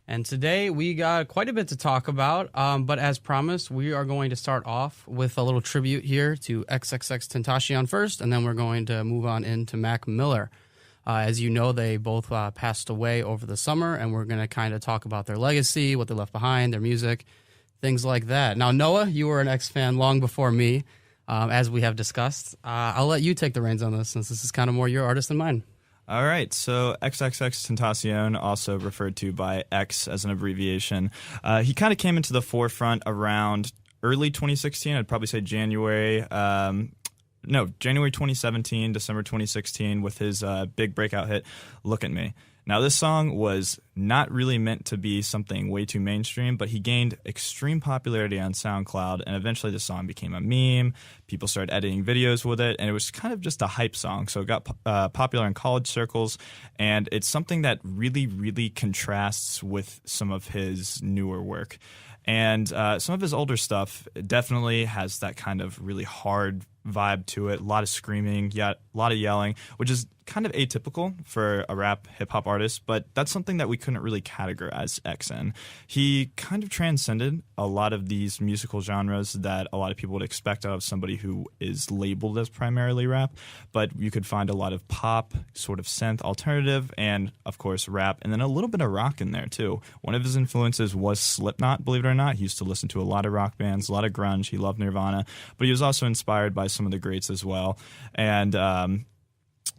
And today we got quite a bit to talk about, but as promised, we are going to start off with a little tribute here to Xxxtentacion first, and then we're going to move on into Mac Miller. As you know, they both passed away over the summer, and we're going to kind of talk about their legacy, what they left behind, their music, things like that. Now, Noah, you were an X fan long before me, as we have discussed. I'll let you take the reins on this, since this is kind of more your artist than mine. All right, so Xxxtentacion, also referred to by X as an abbreviation, he kind of came into the forefront around early 2016. I'd probably say January 2017, December 2016, with his big breakout hit, Look at Me. Now, this song was not really meant to be something way too mainstream, but he gained extreme popularity on SoundCloud, and eventually the song became a meme. People started editing videos with it, and it was kind of just a hype song. So it got popular in college circles, and it's something that really, really contrasts with some of his newer work. And some of his older stuff definitely has that kind of really hard vibe to it. A lot of screaming, a lot of yelling, which is kind of atypical for a rap hip-hop artist, but that's something that we couldn't really categorize X in. He kind of transcended a lot of these musical genres that a lot of people would expect out of somebody who is labeled as primarily rap, but you could find a lot of pop, sort of synth, alternative, and, of course, rap, and then a little bit of rock in there, too. One of his influences was Slipknot, believe it or not. He used to listen to a lot of rock bands, a lot of grunge. He loved Nirvana, but he was also inspired by some of the greats as well, and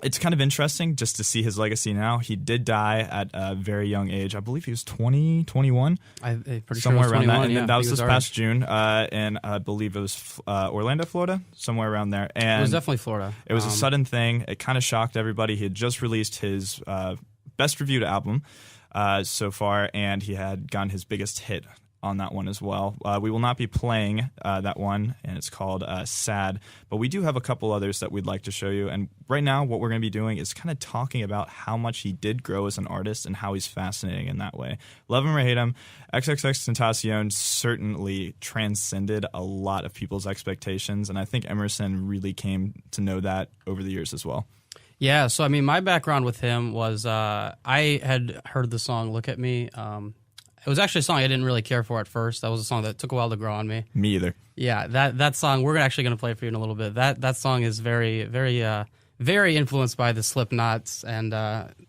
it's kind of interesting just to see his legacy now. He did die at a very young age. I believe he was 20, 21. I'm pretty somewhere sure it was around 21, that. And yeah, that was this past June, and I believe it was Orlando, Florida, somewhere around there. And it was definitely Florida. It was a sudden thing. It kind of shocked everybody. He had just released his best reviewed album so far, and he had gotten his biggest hit on that one as well. We will not be playing that one, and it's called Sad, but we do have a couple others that we'd like to show you. And right now what we're going to be doing is kind of talking about how much he did grow as an artist and how he's fascinating in that way. Love him or hate him, Xxxtentacion certainly transcended a lot of people's expectations, and I think Emerson really came to know that over the years as well. Yeah, so I mean, my background with him was I had heard the song Look at Me. It was actually a song I didn't really care for at first. That was a song that took a while to grow on me. Me either. Yeah, that song, we're actually going to play for you in a little bit. That song is very, very, very influenced by the Slipknots, and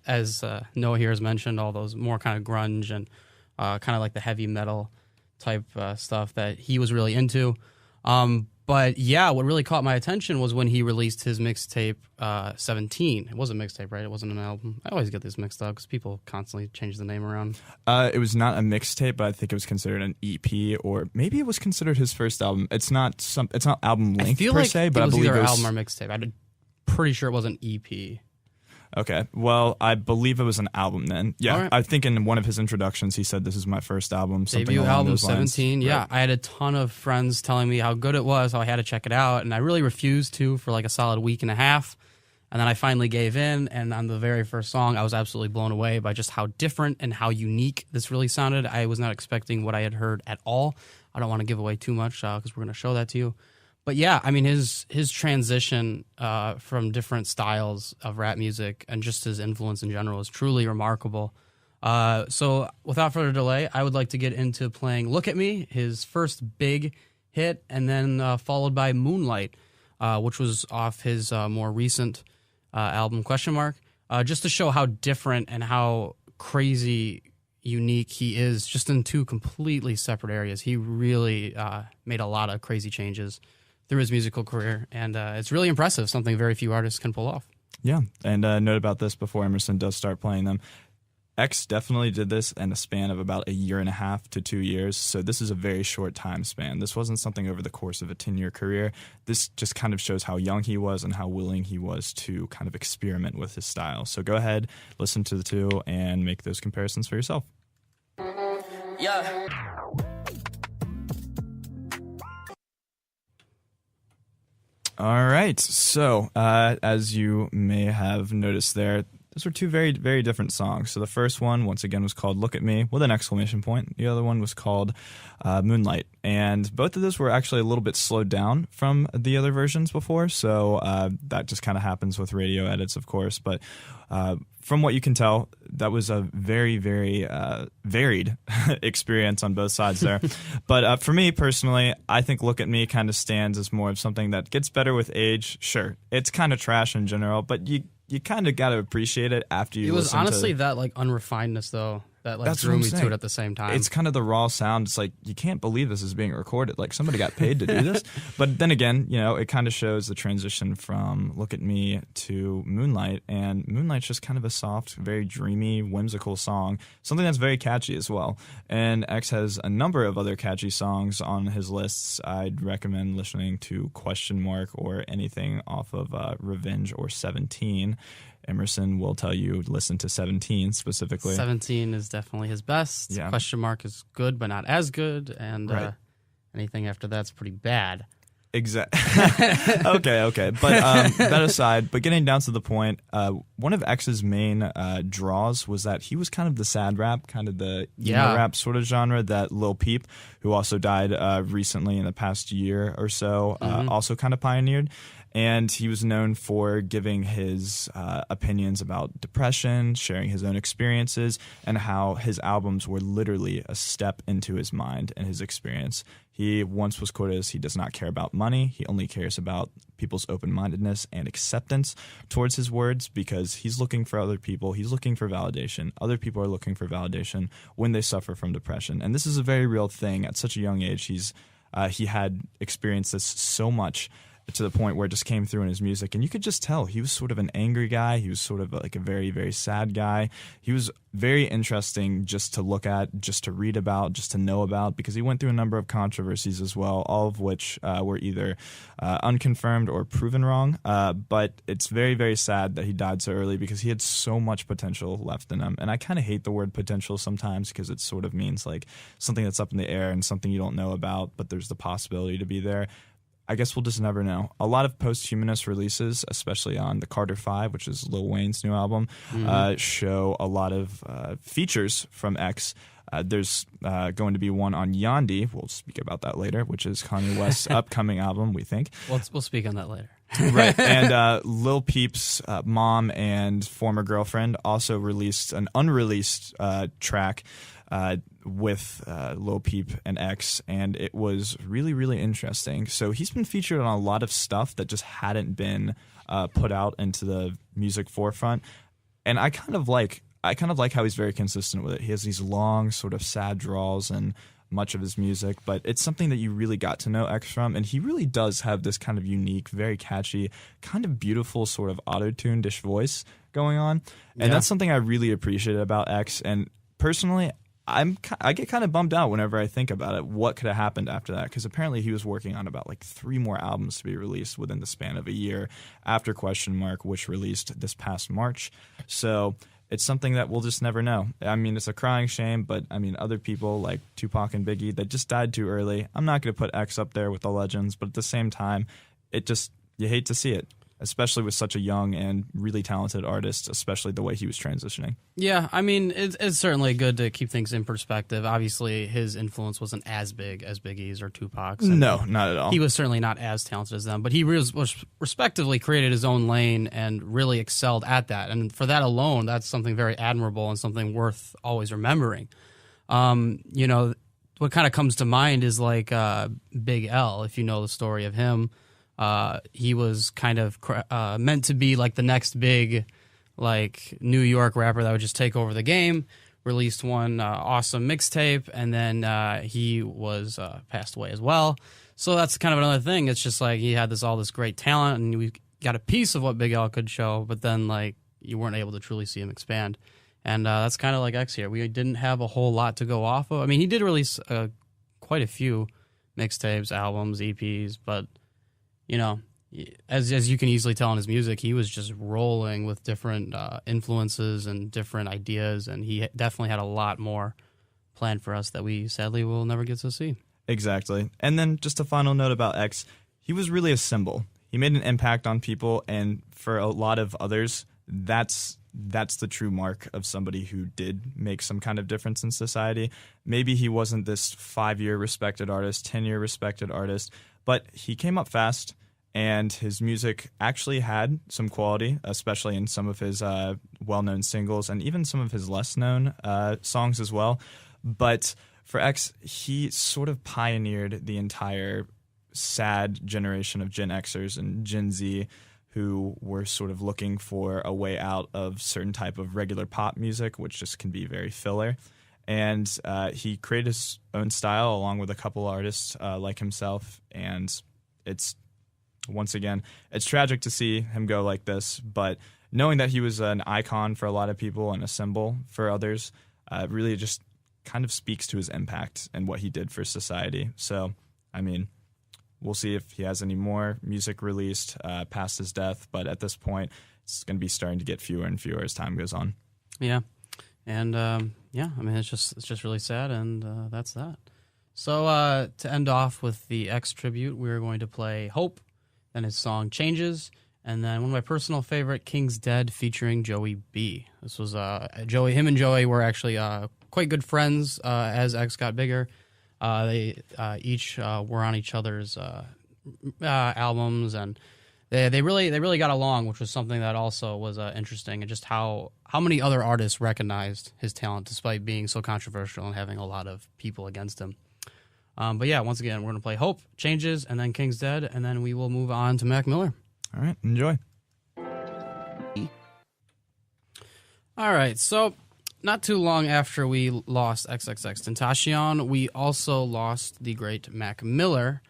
as Noah here has mentioned, all those more kind of grunge and kind of like the heavy metal type stuff that he was really into. But yeah, what really caught my attention was when he released his mixtape 17. It was a mixtape, right? It wasn't an album. I always get these mixed up because people constantly change the name around. It was not a mixtape, but I think it was considered an EP, or maybe it was considered his first album. It's not album length per se, but I believe it was album or mixtape. I'm pretty sure it was an EP. Okay, well, I believe it was an album then. Yeah, right. I think in one of his introductions he said this is my first album. Debut album, 17. Yeah, right. I had a ton of friends telling me how good it was, how I had to check it out, and I really refused to for like a solid week and a half. And then I finally gave in, and on the very first song, I was absolutely blown away by just how different and how unique this really sounded. I was not expecting what I had heard at all. I don't want to give away too much because we're going to show that to you. But yeah, I mean, his transition from different styles of rap music and just his influence in general is truly remarkable. So without further delay, I would like to get into playing Look at Me, his first big hit, and then followed by Moonlight, which was off his more recent album, just to show how different and how crazy unique he is just in two completely separate areas. He really made a lot of crazy changes through his musical career, and it's really impressive, something very few artists can pull off. Yeah, and note about this before Emerson does start playing them. X definitely did this in a span of about 1.5 to 2 years, so this is a very short time span. This wasn't something over the course of a 10-year career. This just kind of shows how young he was and how willing he was to kind of experiment with his style. So go ahead, listen to the two, and make those comparisons for yourself. Yeah. All right, so as you may have noticed there, Those were two very, very different songs. So the first one, once again, was called Look at Me with an exclamation point. The other one was called Moonlight. And both of those were actually a little bit slowed down from the other versions before. So that just kind of happens with radio edits, of course. But from what you can tell, that was a very, very varied experience on both sides there. But for me personally, I think Look at Me kind of stands as more of something that gets better with age. Sure, it's kind of trash in general, but you kind of got to appreciate it after you listen to it. It was honestly that like unrefinedness though that like drew me to it at the same time. It's kind of the raw sound. It's like you can't believe this is being recorded. Like somebody got paid to do this. But then again, you know, it kind of shows the transition from Look at Me to Moonlight, and Moonlight's just kind of a soft, very dreamy, whimsical song, something that's very catchy as well. And X has a number of other catchy songs on his lists. I'd recommend listening to Question Mark or anything off of Revenge or 17. Emerson will tell you listen to 17 specifically. 17 is definitely his best. Yeah. Question Mark is good, but not as good. And right. Anything after that's pretty bad. Exactly. Okay. But that aside, but getting down to the point, one of X's main draws was that he was kind of the sad rap, kind of the emo rap sort of genre that Lil Peep, who also died recently in the past year or so, also kind of pioneered. And he was known for giving his opinions about depression, sharing his own experiences, and how his albums were literally a step into his mind and his experience. He once was quoted as, he does not care about money. He only cares about people's open-mindedness and acceptance towards his words, because he's looking for other people. He's looking for validation. Other people are looking for validation when they suffer from depression. And this is a very real thing. At such a young age, he had experienced this so much, to the point where it just came through in his music. And you could just tell he was sort of an angry guy. He was sort of like a very, very sad guy. He was very interesting just to look at, just to read about, just to know about, because he went through a number of controversies as well, all of which were either unconfirmed or proven wrong. But it's very, very sad that he died so early, because he had so much potential left in him. And I kind of hate the word potential sometimes, because it sort of means like something that's up in the air and something you don't know about, but there's the possibility to be there. I guess we'll just never know. A lot of post-humanist releases, especially on the Carter 5, which is Lil Wayne's new album, show a lot of features from X. There's going to be one on Yandhi. We'll speak about that later, which is Kanye West's upcoming album, we think. We'll speak on that later. Right. And Lil Peep's mom and former girlfriend also released an unreleased track with Lil Peep and X, and it was really, really interesting. So he's been featured on a lot of stuff that just hadn't been put out into the music forefront, and I kind of like how he's very consistent with it. He has these long, sort of sad draws and much of his music, but it's something that you really got to know X from, and he really does have this kind of unique, very catchy, kind of beautiful sort of auto-tuned-ish voice going on, and that's something I really appreciate about X. And personally, I get kind of bummed out whenever I think about it, what could have happened after that, because apparently he was working on about like 3 more albums to be released within the span of a year after Question Mark, which released this past March. So it's something that we'll just never know. I mean, it's a crying shame, but I mean, other people like Tupac and Biggie that just died too early. I'm not going to put X up there with the legends, but at the same time, you hate to see it, especially with such a young and really talented artist, especially the way he was transitioning. Yeah, I mean, it's certainly good to keep things in perspective. Obviously, his influence wasn't as big as Biggie's or Tupac's. No, not at all. He was certainly not as talented as them, but he was respectively created his own lane and really excelled at that. And for that alone, that's something very admirable and something worth always remembering. You know, what kind of comes to mind is like Big L, if you know the story of him. He was kind of meant to be like the next big like New York rapper that would just take over the game. Released one awesome mixtape, and then he was passed away as well. So that's kind of another thing. It's just like he had all this great talent, and we got a piece of what Big L could show, but then like you weren't able to truly see him expand. And that's kind of like X here. We didn't have a whole lot to go off of. I mean, he did release quite a few mixtapes, albums, EPs, but you know, as you can easily tell in his music, he was just rolling with different influences and different ideas, and he definitely had a lot more planned for us that we sadly will never get to see. Exactly. And then just a final note about X, he was really a symbol. He made an impact on people, and for a lot of others, that's that's the true mark of somebody who did make some kind of difference in society. Maybe he wasn't this 5-year respected artist, 10-year respected artist, but he came up fast, and his music actually had some quality, especially in some of his well-known singles and even some of his less-known songs as well. But for X, he sort of pioneered the entire sad generation of Gen Xers and Gen Z who were sort of looking for a way out of certain type of regular pop music, which just can be very filler. And he created his own style along with a couple artists like himself. And it's, once again, it's tragic to see him go like this, but knowing that he was an icon for a lot of people and a symbol for others really just kind of speaks to his impact and what he did for society. So, I mean, we'll see if he has any more music released past his death, but at this point, it's going to be starting to get fewer and fewer as time goes on. Yeah, and I mean, it's just really sad, and that's that. So to end off with the X tribute, we're going to play Hope, then his song Changes, and then one of my personal favorite, King's Dead, featuring Joey B. This was him and Joey were actually quite good friends as X got bigger. They each were on each other's albums, and they really got along, which was something that also was interesting, and just how many other artists recognized his talent despite being so controversial and having a lot of people against him. But yeah, once again, we're going to play Hope, Changes, and then King's Dead, and then we will move on to Mac Miller. All right, enjoy. All right, so not too long after we lost Xxxtentacion, we also lost the great Mac Miller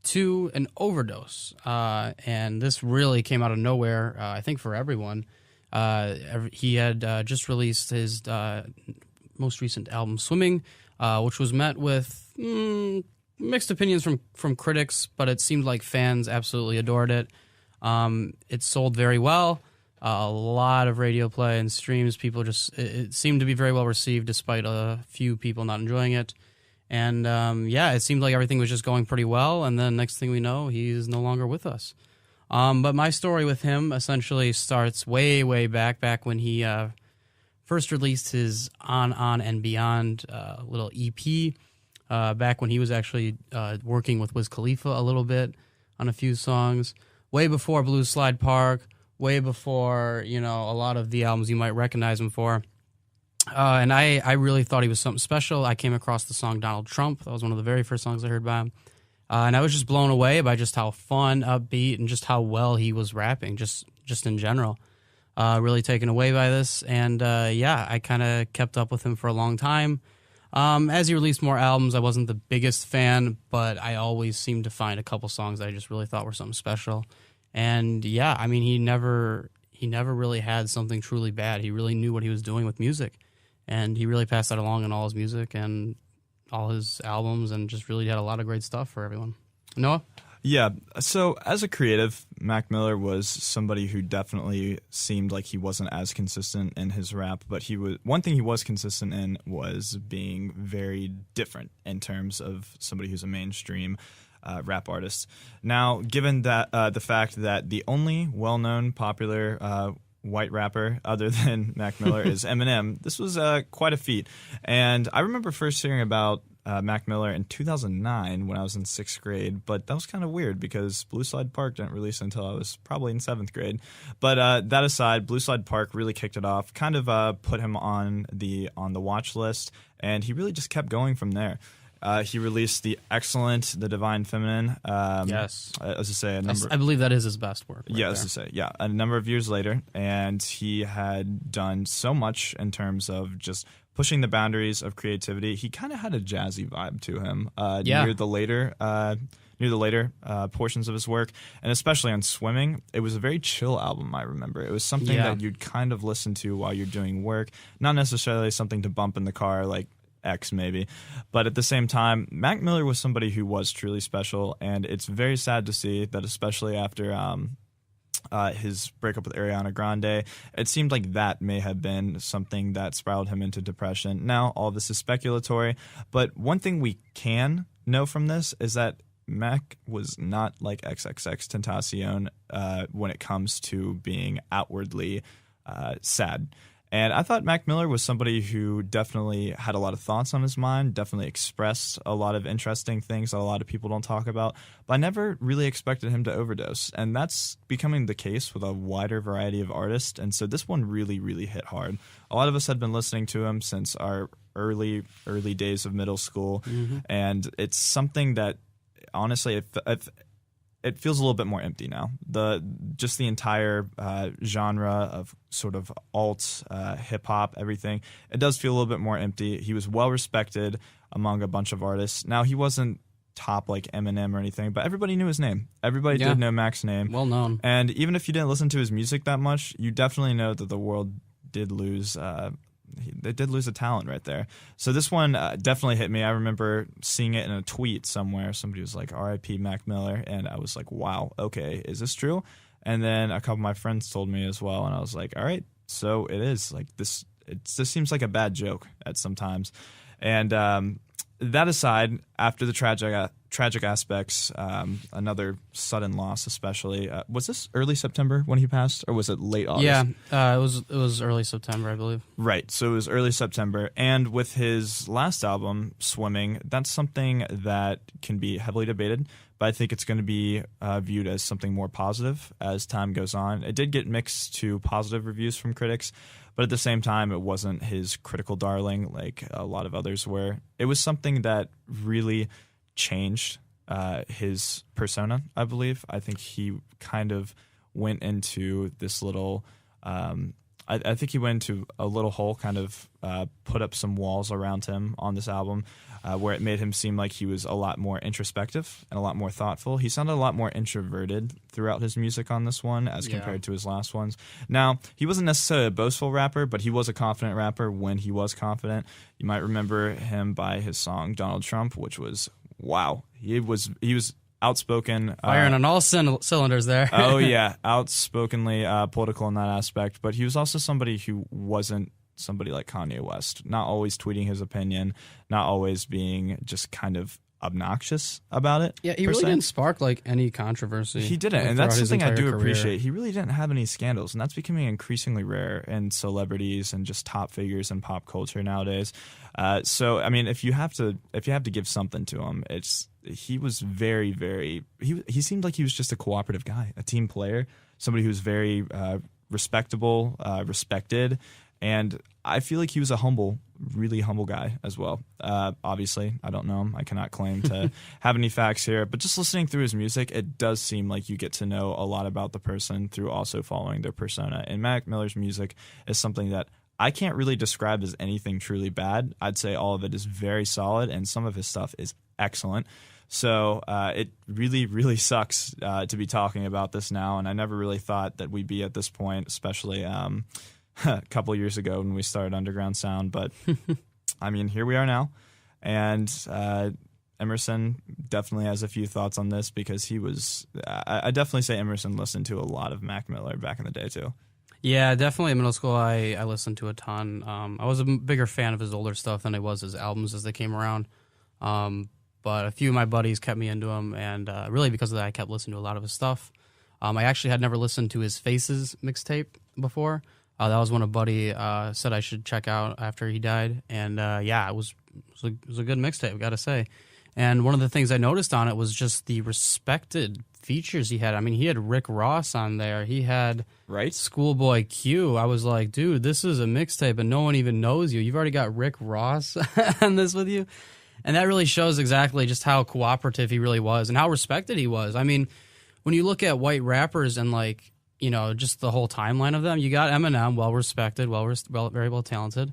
to an overdose. And this really came out of nowhere, I think, for everyone. He had just released his most recent album, Swimming, which was met with mixed opinions from critics, but it seemed like fans absolutely adored it. It sold very well. A lot of radio play and streams. People it seemed to be very well received despite a few people not enjoying it. And it seemed like everything was just going pretty well. And then next thing we know, he's no longer with us. But my story with him essentially starts way back when he first released his On and Beyond little EP, back when he was actually working with Wiz Khalifa a little bit on a few songs, way before Blue Slide Park, way before, a lot of the albums you might recognize him for. And I really thought he was something special. I came across the song Donald Trump. That was one of the very first songs I heard by him. And I was just blown away by just how fun, upbeat, and just how well he was rapping, just in general. Really taken away by this. And I kind of kept up with him for a long time. As he released more albums, I wasn't the biggest fan, but I always seemed to find a couple songs that I just really thought were something special. And I mean, he never really had something truly bad. He really knew what he was doing with music, and he really passed that along in all his music and all his albums, and just really had a lot of great stuff for everyone. Noah? Yeah, so as a creative, Mac Miller was somebody who definitely seemed like he wasn't as consistent in his rap, but one thing he was consistent in was being very different in terms of somebody who's a mainstream rap artist. Now, given that the fact that the only well-known popular white rapper other than Mac Miller is Eminem, this was quite a feat. And I remember first hearing about Mac Miller in 2009 when I was in 6th grade, but that was kind of weird because Blue Slide Park didn't release until I was probably in 7th grade. But that aside, Blue Slide Park really kicked it off, kind of put him on the watch list, and he really just kept going from there. He released the excellent The Divine Feminine. Yes. As I say, I believe that is his best work. As I say, a number of years later, and he had done so much in terms of just pushing the boundaries of creativity. He kind of had a jazzy vibe to him near the later portions of his work, and especially on Swimming. It was a very chill album, I remember. It was something that you'd kind of listen to while you're doing work, not necessarily something to bump in the car like X maybe. But at the same time, Mac Miller was somebody who was truly special, and it's very sad to see that, especially after his breakup with Ariana Grande, it seemed like that may have been something that spiraled him into depression. Now, all this is speculatory, but one thing we can know from this is that Mac was not like XXXTentacion when it comes to being outwardly sad. And I thought Mac Miller was somebody who definitely had a lot of thoughts on his mind, definitely expressed a lot of interesting things that a lot of people don't talk about, but I never really expected him to overdose. And that's becoming the case with a wider variety of artists. And so this one really, really hit hard. A lot of us had been listening to him since our early days of middle school. And it's something that, honestly, it feels a little bit more empty now. The entire genre of sort of alt, hip hop, everything, it does feel a little bit more empty. He was well respected among a bunch of artists. Now, he wasn't top like Eminem or anything, but everybody knew his name. Everybody did know Mac's name. Well known. And even if you didn't listen to his music that much, you definitely know that the world did lose they did lose a talent right there. So this one definitely hit me. I remember seeing it in a tweet somewhere. Somebody was like, R.I.P. Mac Miller. And I was like, wow, okay, is this true? And then a couple of my friends told me as well. And I was like, all right, so it is. Like this seems like a bad joke at sometimes. And that aside, after the tragic aspects, another sudden loss, especially. Was this early September when he passed, or was it late August? Yeah, it was early September, I believe. Right, so it was early September, and with his last album, Swimming, that's something that can be heavily debated, but I think it's going to be viewed as something more positive as time goes on. It did get mixed to positive reviews from critics, but at the same time, it wasn't his critical darling like a lot of others were. It was something that really changed his persona, I believe. I think he kind of went into this little I think he went into a little hole, kind of put up some walls around him on this album where it made him seem like he was a lot more introspective and a lot more thoughtful. He sounded a lot more introverted throughout his music on this one as compared to his last ones. Now, he wasn't necessarily a boastful rapper, but he was a confident rapper when he was confident. You might remember him by his song Donald Trump, which was, wow. He was outspoken. Firing on all cylinders there. Oh, yeah. Outspokenly political in that aspect. But he was also somebody who wasn't somebody like Kanye West. Not always tweeting his opinion. Not always being just kind of obnoxious about it. Yeah, he really didn't spark like any controversy. He didn't, and that's something I do appreciate. He really didn't have any scandals, and that's becoming increasingly rare in celebrities and just top figures in pop culture nowadays. So, I mean, if you have to give something to him, he was very, very. He seemed like he was just a cooperative guy, a team player, somebody who was very respectable, respected, and I feel like he was a really humble guy as well. Obviously, I don't know him. I cannot claim to have any facts here, but just listening through his music, it does seem like you get to know a lot about the person through also following their persona. And Mac Miller's music is something that I can't really describe as anything truly bad. I'd say all of it is very solid, and some of his stuff is excellent. So it really, really sucks to be talking about this now, and I never really thought that we'd be at this point, especially a couple years ago when we started Underground Sound. But, I mean, here we are now, and Emerson definitely has a few thoughts on this because he was I definitely say Emerson listened to a lot of Mac Miller back in the day, too. Yeah, definitely in middle school I listened to a ton. I was a bigger fan of his older stuff than I was his albums as they came around. But a few of my buddies kept me into him, and really because of that I kept listening to a lot of his stuff. I actually had never listened to his Faces mixtape before. That was one a buddy said I should check out after he died. And yeah, it was a good mixtape, got to say. And one of the things I noticed on it was just the respected features he had. I mean, he had Rick Ross on there. He had Schoolboy Q. I was like, dude, this is a mixtape and no one even knows you. You've already got Rick Ross on this with you. And that really shows exactly just how cooperative he really was and how respected he was. I mean, when you look at white rappers and like, you know, just the whole timeline of them, you got Eminem, well-respected, very well talented.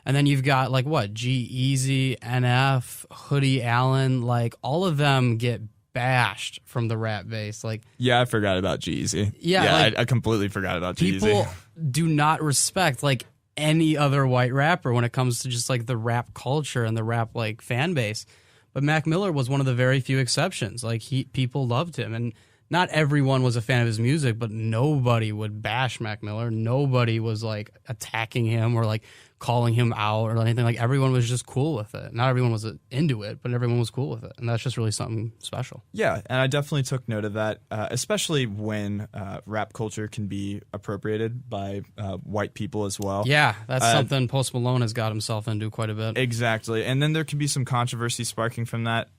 And then you've got, like, what, G-Eazy, NF, Hoodie Allen, like, all of them get bashed from the rap base. Like, yeah, I forgot about G-Eazy. Yeah, like, I completely forgot about G-Eazy. People do not respect, like, any other white rapper when it comes to just, like, the rap culture and the rap, like, fan base. But Mac Miller was one of the very few exceptions. Like, people loved him. And not everyone was a fan of his music, but nobody would bash Mac Miller. Nobody was like attacking him or like calling him out or anything. Like everyone was just cool with it. Not everyone was into it, but everyone was cool with it, and that's just really something special. Yeah, and I definitely took note of that, especially when rap culture can be appropriated by white people as well. Yeah, that's something Post Malone has got himself into quite a bit. Exactly, and then there can be some controversy sparking from that.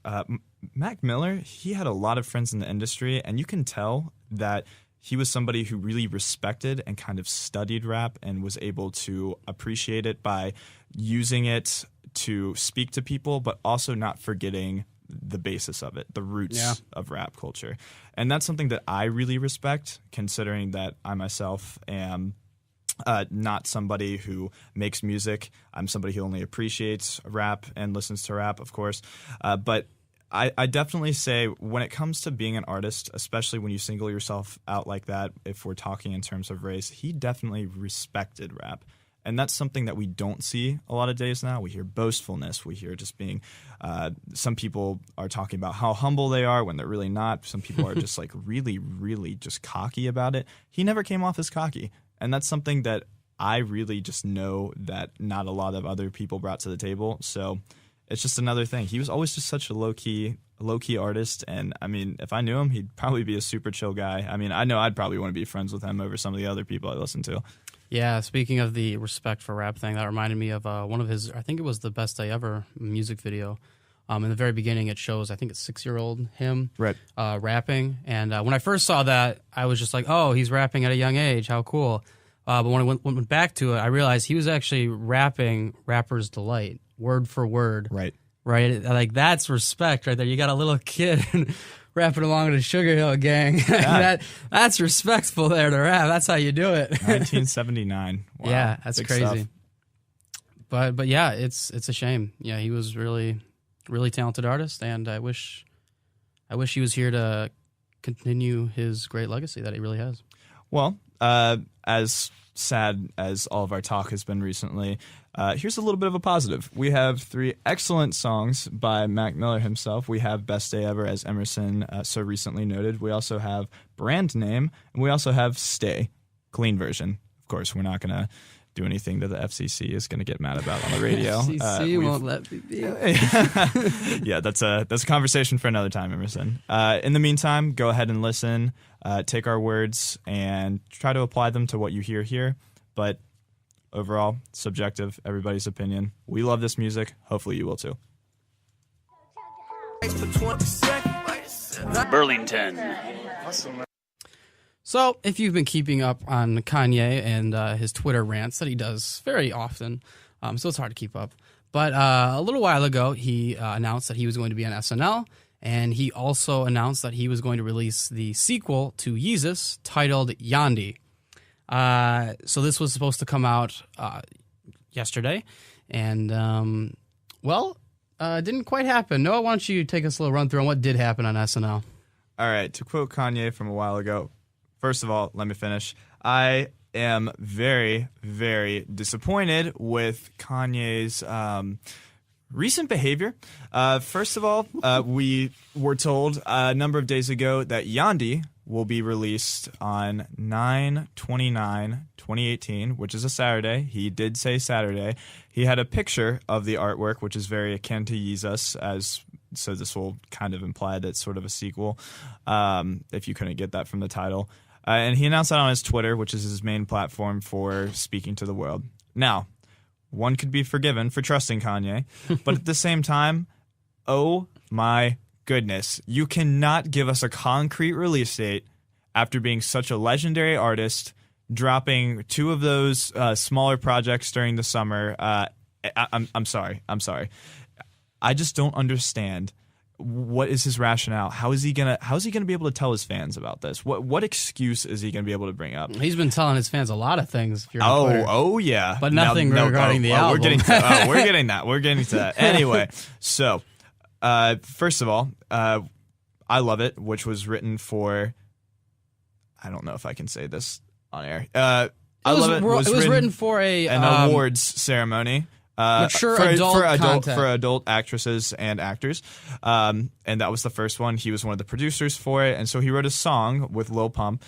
Mac Miller, he had a lot of friends in the industry, and you can tell that he was somebody who really respected and kind of studied rap and was able to appreciate it by using it to speak to people, but also not forgetting the basis of it, the roots of rap culture. And that's something that I really respect, considering that I myself am not somebody who makes music. I'm somebody who only appreciates rap and listens to rap, of course. But I definitely say when it comes to being an artist, especially when you single yourself out like that, if we're talking in terms of race, he definitely respected rap. And that's something that we don't see a lot of days now. We hear boastfulness. We hear just being some people are talking about how humble they are when they're really not. Some people are just like really, really just cocky about it. He never came off as cocky. And that's something that I really just know that not a lot of other people brought to the table. So it's just another thing. He was always just such a low-key artist, and I mean, if I knew him, he'd probably be a super chill guy. I mean, I know I'd probably want to be friends with him over some of the other people I listen to. Yeah, speaking of the respect for rap thing, that reminded me of one of his, I think it was the Best Day Ever music video. In the very beginning, it shows, I think it's 6-year-old him rapping, and when I first saw that, I was just like, oh, he's rapping at a young age, how cool. But when I went back to it, I realized he was actually rapping Rapper's Delight, word for word. Right. Like, that's respect right there. You got a little kid rapping along with the Sugar Hill Gang. Yeah. That's respectful there to rap. That's how you do it. 1979. Wow. Yeah, that's Big crazy. stuff. But yeah, it's a shame. Yeah, he was really, really talented artist, and I wish he was here to continue his great legacy that he really has. Well, as sad as all of our talk has been recently, here's a little bit of a positive. We have 3 excellent songs by Mac Miller himself. We have Best Day Ever, as Emerson so recently noted. We also have Brand Name, and we also have Stay, clean version. Of course, we're not going to do anything that the FCC is going to get mad about on the radio. FCC won't let me be. Yeah, that's a conversation for another time, Emerson. In the meantime, go ahead and listen. Take our words and try to apply them to what you hear here. But overall, subjective, everybody's opinion. We love this music. Hopefully you will too. Burlington. So, if you've been keeping up on Kanye and his Twitter rants that he does very often, so it's hard to keep up. But a little while ago, he announced that he was going to be on SNL, and he also announced that he was going to release the sequel to Yeezus titled Yandhi. So this was supposed to come out yesterday, and, it didn't quite happen. Noah, why don't you take us a little run through on what did happen on SNL? All right, to quote Kanye from a while ago, first of all, let me finish. I am very, very disappointed with Kanye's recent behavior. First of all, we were told a number of days ago that Yandhi will be released on 9/29/2018, which is a Saturday. He did say Saturday. He had a picture of the artwork, which is very akin to Yeezus, so this will kind of imply that it's sort of a sequel, if you couldn't get that from the title. And he announced that on his Twitter, which is his main platform for speaking to the world. Now, one could be forgiven for trusting Kanye, but at the same time, oh my goodness, you cannot give us a concrete release date after being such a legendary artist, dropping 2 of those smaller projects during the summer. I'm sorry. I just don't understand. What is his rationale? How is he gonna be able to tell his fans about this? What excuse is he gonna be able to bring up? He's been telling his fans a lot of things. If you're on Twitter. Oh yeah, but nothing regarding the album. We're getting to that. Anyway, so first of all, I Love It, which was written for. I don't know if I can say this on air. I Love It was written for an awards ceremony. Mature for adult content. for adult actresses and actors, and that was the first one. He was one of the producers for it, and so he wrote a song with Lil Pump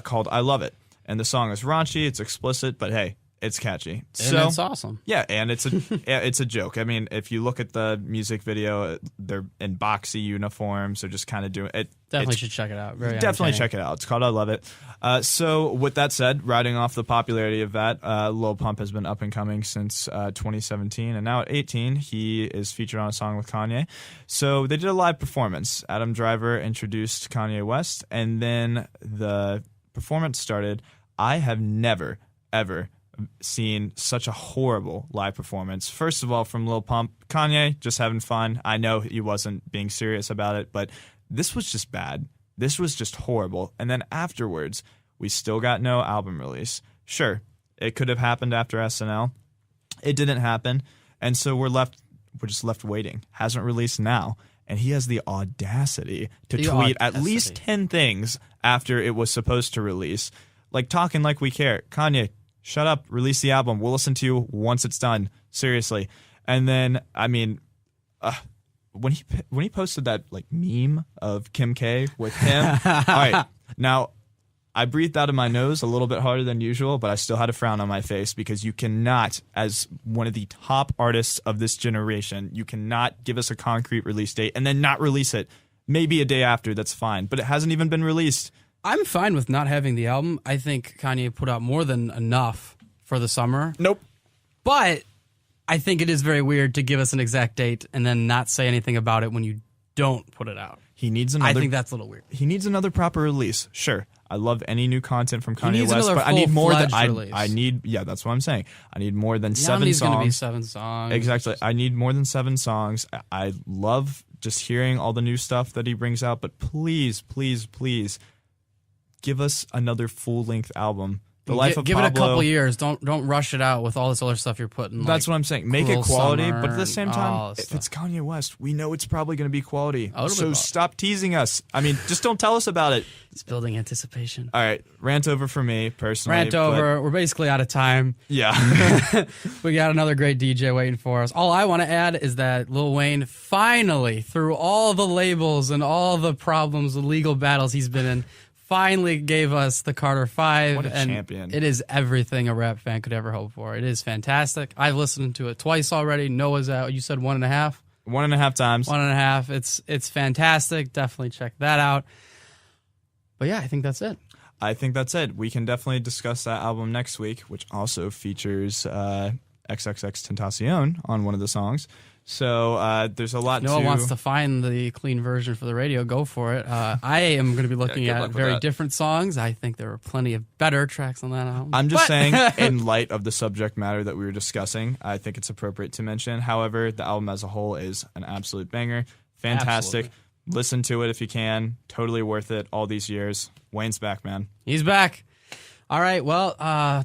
called "I Love It," and the song is raunchy, it's explicit, but hey, it's catchy. And it's awesome. Yeah, and it's a joke. I mean, if you look at the music video, they're in boxy uniforms. They're just kind of doing it. Definitely should check it out. Very definitely check it out. It's called I Love It. So with that said, riding off the popularity of that, Lil Pump has been up and coming since 2017, and now at 18, he is featured on a song with Kanye. So they did a live performance. Adam Driver introduced Kanye West, and then the performance started. I have never, ever seen such a horrible live performance. First of all, from Lil Pump, Kanye just having fun. I know he wasn't being serious about it, but this was just bad. This was just horrible. And then afterwards, we still got no album release. Sure, it could have happened after SNL. It didn't happen, and so we're just left waiting. Hasn't released now, and he has the audacity to tweet at least 10 things after it was supposed to release, like talking like we care. Kanye, shut up, release the album. We'll listen to you once it's done. Seriously. And then, I mean, when he posted that like meme of Kim K with him, all right, now I breathed out of my nose a little bit harder than usual, but I still had a frown on my face because you cannot, as one of the top artists of this generation, you cannot give us a concrete release date and then not release it. Maybe a day after, that's fine, but it hasn't even been released. I'm fine with not having the album. I think Kanye put out more than enough for the summer. Nope. But I think it is very weird to give us an exact date and then not say anything about it when you don't put it out. He needs another. I think that's a little weird. He needs another proper release. Sure, I love any new content from Kanye needs West, another but I need more than full-fledged I need. Yeah, that's what I'm saying. I need more than 7 Yami's songs. Going to be 7 songs. Exactly. I need more than 7 songs. I love just hearing all the new stuff that he brings out, but please, please, please, give us another full-length album. The Life of Give Pablo. it a couple years. Don't rush it out with all this other stuff you're putting. That's what I'm saying. Make it quality, but at the same time, if stuff. it's Kanye West, we know it's probably going to be quality. Oh, So stop teasing us. I mean, just don't tell us about it. It's building anticipation. All right, rant over for me personally. Rant over. We're basically out of time. Yeah. We got another great DJ waiting for us. All I want to add is that Lil Wayne finally, through all the labels and all the problems, the legal battles he's been in, finally gave us the Carter 5. What a and champion. It is everything a rap fan could ever hope for. It is fantastic. I've listened to it twice already. Noah's out. You said 1.5? 1.5 times. 1.5. It's fantastic. Definitely check that out. But yeah, I think that's it. I think that's it. We can definitely discuss that album next week, which also features Xxxentacion on one of the songs. So there's a lot Noah wants to find the clean version for the radio. Go for it. I am going to be looking at very different songs. I think there are plenty of better tracks on that album. I'm just saying, in light of the subject matter that we were discussing, I think it's appropriate to mention. However, the album as a whole is an absolute banger. Fantastic. Absolutely. Listen to it if you can. Totally worth it all these years. Wayne's back, man. He's back. All right, well,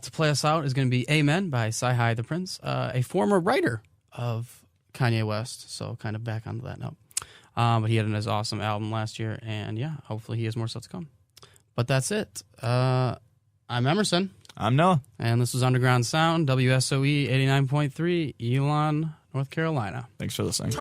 to play us out is going to be Amen by Sci-Hi the Prince, a former writer of Kanye West, so kind of back onto that note. But he had an awesome album last year, and yeah, hopefully he has more stuff to come. But that's it. I'm Emerson. I'm Noah. And this was Underground Sound, WSOE 89.3, Elon, North Carolina. Thanks for listening.